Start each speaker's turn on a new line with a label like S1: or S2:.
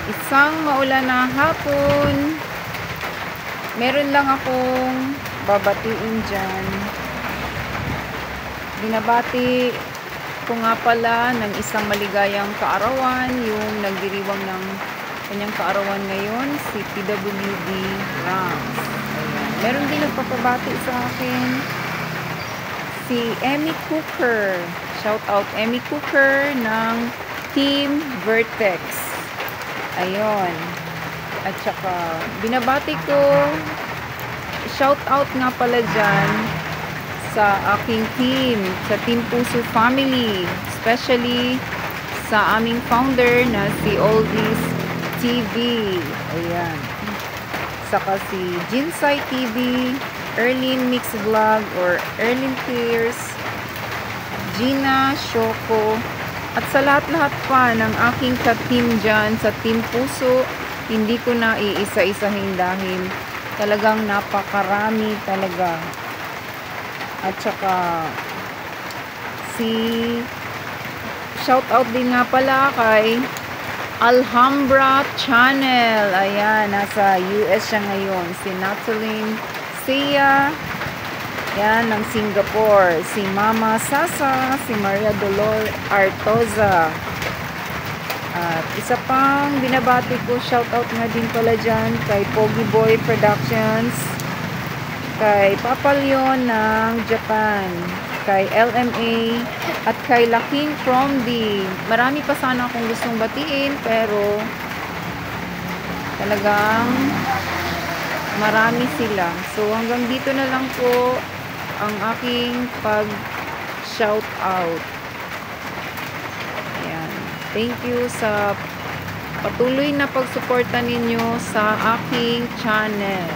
S1: Isang maulan na hapon. Meron lang akong babatiin dyan. Binabati ko nga pala ng isang maligayang kaarawan, yung nagdiriwang ng kanyang kaarawan ngayon, si PWD Rams. Ayan. Meron din nagpapabati sa akin, si Emmy Cooker. Shout out Emmy Cooker ng Team Vertex. Ayun. At saka, binabati ko, shout out nga pala dyan sa aking team, sa Team Puso Family, especially sa aming founder na si Oldies TV. Ayan. Saka si Jinsai TV, Erlyn Mix Vlog or Erlyn Tears, Gina Shoko, at sa lahat-lahat pa ng aking ka-team dyan sa Team Puso. Hindi ko na iisa-isahin dahil talagang napakarami talaga. At saka shout out din nga pala kay Alhambra Channel. Ayan, nasa US siya ngayon. Si Natalie Sia, yan, ng Singapore. Si Mama Sasa, si Maria Dolor Artoza. At isa pang binabati ko, shout out nga din pala dyan kay Pogi Boy Productions, kay Papa Leon ng Japan, kay LMA, at kay Laking from the. Marami pa sana akong gustong batiin, pero talagang marami sila. So hanggang dito na lang po ang aking pag-shout out. Ayan. Thank you sa patuloy na pagsuporta ninyo sa aking channel.